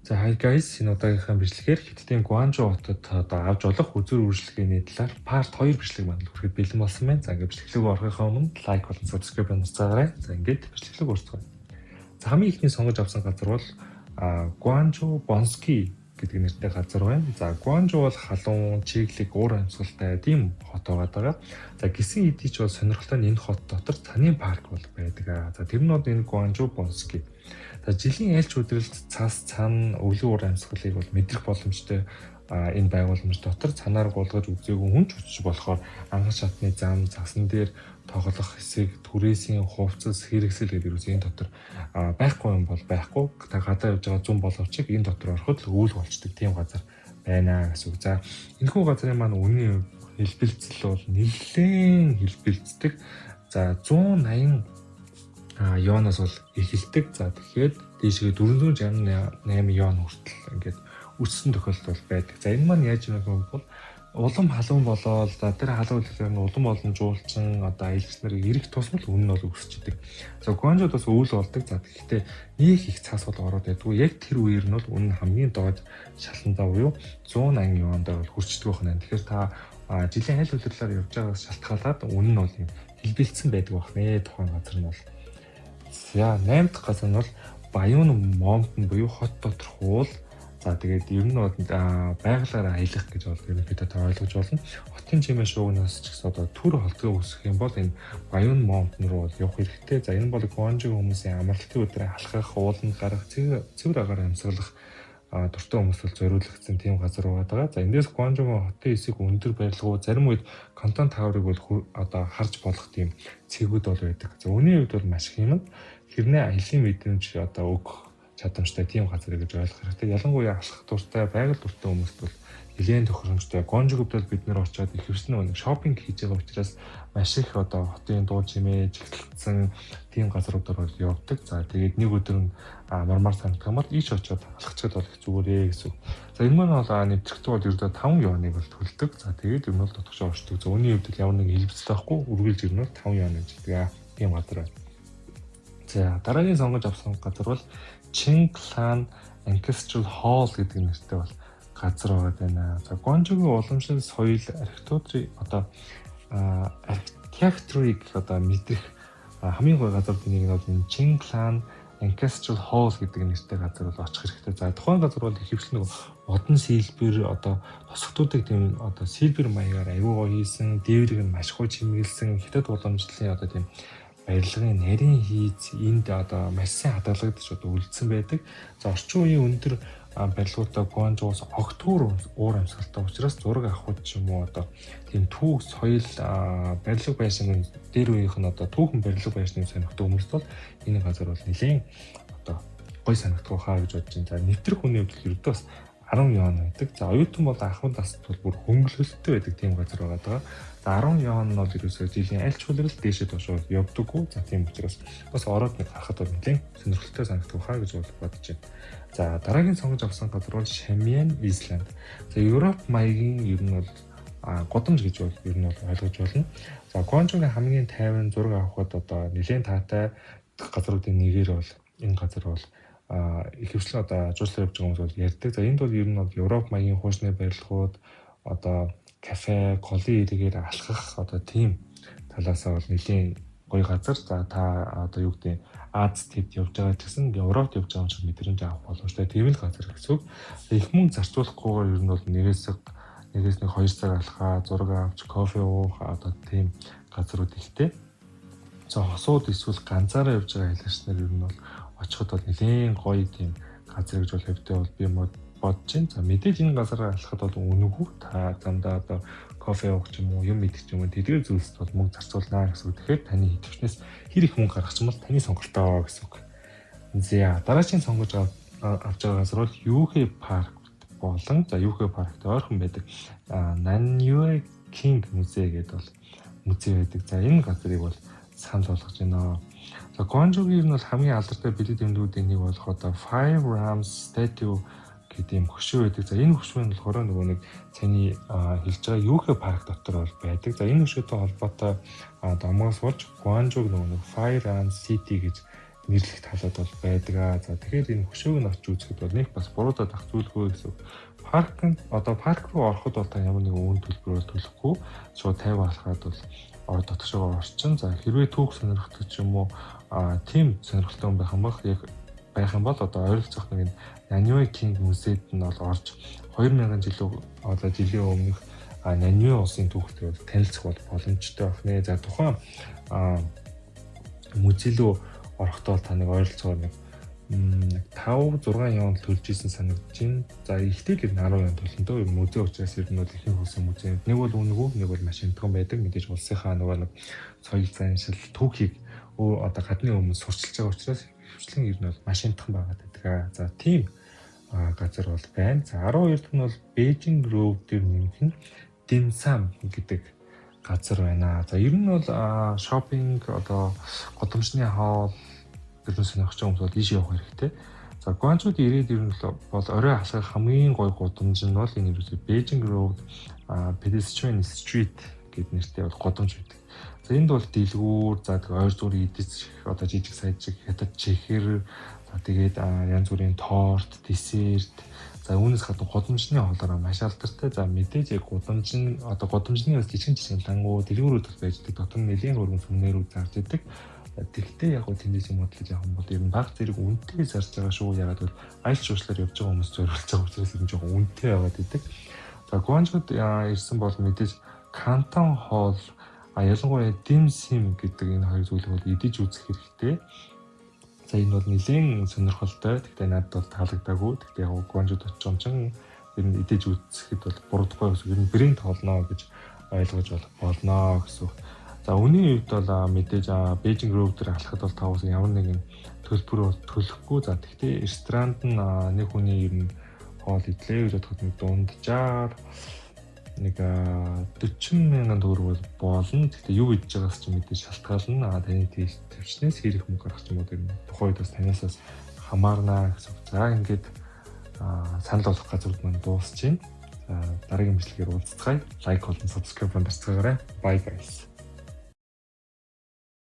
За hi guys, энэ удаагийнхаа бичлэгээр Хятадын Гуанчжоу хотод одоо авч болох үзүр үржилгээний талаар part 2 бичлэг маань хүрэхэд бэлэн болсон байна. За ингээд бичлэг рүү орохын өмнө лайк болон subscribe нуцгаарай. За ингээд бичлэг рүү орцгоё. За хамгийн ихний сонгож авсан газар бол Гуанчжоу Бонски гэдэг нэртэй газар байна. За Гуанчжоу бол халуун, чиглэг, уур амьсгалтай тийм хот байгаа. За гисэн эдий ч бол сонирхолтой нь энэ хот дотор танийн парк бол байдаг. За тэр нь бол энэ Гуанчжоу Бонски. За жилийн айлч өдрөлт цаас цаана өвлийн уур амьсгалыг бол мэдрэх боломжтой энэ байгууламж дотор цанаар гулгаж үзээгүй хүн ч очиж болохоор анхан шатны зам, цасан дээр тоглох хэсэг, түрээсийн хувцас, хэрэгсэл гэдэг үс энэ дотор байхгүй юм бол байхгүй. Та гадаа явж байгаа зүүн боловч энэ дотор ороход л өвөл болчдөг тийм газар байна гэсэн үг. За энэхүү газрын маань үнийн хэлбэлцэл бол нэлээд хэлбэлцдэг. За 180 ёоноос бол эхэлдэг. За тэгэхээр дээшгээ 468 ёон хүртэл ингээд өссөн тохиолдол байдаг. За энэ маань яаж юм бэ? Улам халуун болоод тэр халуун хэлээр нь улам олон жуулчин одоо аялагч нарыг ирэх тусмал үнэ нь бол өсчдөг. За Гуанчжоуд бас өвөл болдог. За тэгэхээр нэг их цаас бол ороод байдгүй. Яг тэр үеэр нь бол үнэ хамгийн доод шаландаа буюу 180 ёонд бол хүрчдэг байна. Тэгэхээр та жилийн айл удирлаар явж байгаас шалтгаалаад үнэ нь бол юм хэлбэлцсэн байдаг байна. Тухайн газар нь бол. За 8 дахь газар нь бол Баян Mountain буюу хот доторх уул. За тэгээд ер нь бол байгалаараа аялах гэж бол ерөнхийдөө та ойлгож болно. Хотын чимээ шуугнаас ч гэсэн одоо төр холдгоо үүсгэх юм бол энэ Баян Mountain руу явах хэрэгтэй. За энэ бол Гуанчжоу хүмүүсийн амралтын өдрөө алхах, ууланд гарах, цэвэр агаар амьсгалах дуртай хүмүүс бол зориулагдсан тийм газар байгаа. За эндээс Гуанчжоу хотын хэсэг өндөр барилгуу, зарим үед контент тааврыг бол одоо харж болох тийм цэгүүд бол байдаг. За үүний хувьд бол маш их юм. Хэрнээ аялын мэдрэмж одоо өгөх чадамжтай тийм газар гэж ойлгох хэрэгтэй. Ялангуяа алхах дуртай, байгаль дуртай хүмүүст бол нэлээд тохиромжтой. Гуанчжоуд бол бид нэр очиод ихэвчлэн шопинг хийж байгаа учраас маш их одоо хотын дуу чимээ чиглэлсэн тийм газруудаар бол явдаг. За тэгээд нэг өдөр нь мармар санагдах юм бол ийш очиод алхацчаад бол их зүгээрээ гэсэн. За энэ маань бол нэвтрэгтэй бол ердөө 5 ёоныг бол төлдөг. За тэгээд ер нь бол дотгошоо орчдөг. За үүний хувьд ямар нэг хэлбэлцэл байхгүй, үргэлж ер нь бол 5 ёон гэж гэдэг тийм газар байна. За дараагийн сонгож авсан газар бол Чинглан Ancestral Hall гэдэг нэртэй бол газар байна. За Гуанчжоугийн уламжлал соёл архитектурын одоо архитектурыг одоо мэдрэх хамгийн гоё газруудын нэг нь бол энэ Чинглан Ancestral Hall гэдэг нэртэй газар бол очих хэрэгтэй. За тухайн газар бол ихэвчлэн модон сэлбэр одоо тосготуудыг тийм одоо сэлбэр маягаар аюу гоё хийсэн, дээврийг нь маш гоё чимэглэсэн, хятад уламжлалын одоо тийм барилгын нарийн хийц энд одоо маш сайн хадгалагдаж одоо үлдсэн байдаг. За орчин үеийн өндөр барилгуудаа Гуанчжоуос огтур уур амьсгалтай учраас зураг авахд ч юм уу одоо тийм түүх соёл барилга байшин дээр үеийнх нь одоо түүхэн барилга байшны сонирхтой хүмүүст бол энэ газар бол нэлээд одоо гой санагдах хаа гэж бодож байна. За нэвтрэх хүний хувьд ердөө бас 10 ёон байдаг. За оюутан бол ахмад насд бол бүр хөнгөлөлттэй байдаг тийм газар байгаа. За 10 ёон нь бол ерөөсөө жилийн аль ч хөлрөл дээшээ доошоо явдаггүй. За тийм учраас бас ороод нэг харахад бол нэлээд сонирхолтой санагдах хаа гэж бодож байна. За дараагийн сонгож авсан газар бол Шамиан Исланд. За Европ маягийн ер нь бол годамж гэж бол ер нь бол ойлгож байна. За Гуанчжоугийн хамгийн тайван зураг авахд одоо нэлээд таатай газруудын нэгээр бол энэ газар бол ихэвчлэн одоо жуулчлал явж байгаа хүмүүс бол ярьдаг. За энд бол ер нь бол Европ маягийн хуучны барилгууд одоо кафе, колын иргэгээр алхах одоо тийм талаасаа бол нэлийн гоё газар. За та одоо юу гэдэг Аз тэд явж байгаа гэсэн Европт явж байгаа юм шиг мэдрэмж авах боломжтой тийм л газар гэсэн үг. Их мөнгө зарцуулахгүйгээр ер нь бол нэрээс нэг 2 цаг алхаа, зураг авч, кофе уух одоо тийм газрууд ихтэй. За хосууд эсвэл ганцаараа явж байгаа аялагч нар ер нь бол очиход бол нэлээд гоё тийм газар гэж бол хэвдээ бол би бодож байна. За мэдээж энэ газараа алхахад бол үнэгүй та дандаа одоо кофе уух ч юм уу юм идэх ч юм уу тэдгээр зүйлсд бол мөнгө зарцуулнаа гэсэн үг. Тэгэхээр таны идэвхнээс хэр их мөнгө гаргах юм бол таны сонголтоо гэсэн үг. За дараагийн сонгож авч байгаа газар бол UK Park болон за UK Park-т ойрхон байдаг Nanyue King музей гэдэг бол музей байдаг. За энэ газрыг бол санал болгож байна. За Гуанчжоугийн нь бол хамгийн алдартай бэлэг дэвнүүдийн нэг болох одоо Five Rams Statue гэдэг юм хөшөө байдаг. За энэ хөшөө нь болохоор нөгөө нэг цааны хэлж байгаа UK Park дотор бол байдаг. За энэ хөшөөтэй холбоотой домоос болж Гуанчжоуг нөгөө нэг Five Rams City гэж нэрлэх талууд бол байдаг. За тэгэхээр энэ хөшөөг нь очиж үзэхэд бол нэг бас буруудаад ах зүйлгүй гэсэн. Парк руу ороход бол та ямар нэгэн үн төлбөрөөр төлөхгүй шууд 50 алхаад бол дотгошоо орчин. За хэрвээ түүх сонирхдаг ч юм уу тийм сонирхолтой хүн байх юм бол одоо ойролцоох нэг Наньюэ Кинг музейд нь бол орж 2000 жилийн өмнөх Наньюэ улсын түүхтэй бол танилцах бол боломжтой байна. За тухайн музей рүү орохдоо та нэг ойролцоогоор нэг 5-6 яванд төлж исэн санагдаж байна. За ихтэй л 10 яванд төлөндөө музей учраас ер нь бол ихэнх улсын музейд нэг бол үнэгүй, нэг бол маш хямдхан байдаг. Мэдээж улсынхаа нөгөө нэг соёл заншил түүхийг одоо гадны өмнө сурчилж байгаа учраас хвчлэн ер нь бол маш хямдхан байгаад байдаг. За тийм газар бол байна. За 12 дахь нь бол Beijing Road дээр нэмэх нь Dim Sum гэдэг газар байна. За ер нь бол шопинг одоо годамжны хаал гэдэг сонирхож байгаа хүмүүс бол ийш явах хэрэгтэй. За Гуанчжууд ирээд ер нь бол орой хасах хамгийн гоё годамж нь бол энэ ерөөсөө Beijing Road Pedestrian Street гэдэг нэртэй бол годамж байдаг. За энд бол дэлгүүр, за тэгээ ойр зургийн идэж одоо жижиг саяжиг хятад чихэр, за тэгээд янз бүрийн торт, десерт, за үүнээс гадна годамжны хоолороо маш алдартай. За мэдээж яг годамжны бас жижигэн тангуу дэлгүүрүүд бол байждаг. Дотор нь нэлийн хөргөн сүмнэрүүд зарж идэг. Тэгтээ яг тэндээс юм бодлож явах юм бол ер нь баг зэрэг үнэтэй зарж байгаа шүү. Ягаад гэвэл аль шуушлаар явж байгаа хүмүүс зориулж байгаа учраас ер нь жоохон үнэтэй яваад идэг. За Гуанчжууд ирсэн бол мэдээж Кантон хоол ялангуяа Dim Sum гэдэг энэ хоёр зүйлийг бол идэж үзэх хэрэгтэй. За энэ бол нэлийн сонирхолтой. Тэгтээ надад бол таалагдаагүй. Тэгтээ яг Гуанчжууд очиж юмчин ер нь идэж үзэхэд бол буруудахгүй гэсэн. Ер нь брэнд тоолноо гэж ойлгож болно гэсэн. За үүний үед бол мэдээж Beijing Road дээр алхахад бол таваас ямар нэгэн төлбөр төлөхгүй. За тэгтээ ресторанд нь нэг хүний ер нь хоол идлээ гэж бодоход нэг дунджаар нэг 40,000 төгрөг бол болно. Гэхдээ юу идэж байгаас ч мэдээж шалтгаална. Таны төвчнээс хэрэг мөнгө гарах ч юм уу тэр тухайн үед бас танаас хамаарна гэсэн. За ингээд санал болгох газрууд маань дуусчихээн. За дараагийн бичлэгээр уулзцгаая. Лайк болон subscribe барьцгаарай. Bye guys.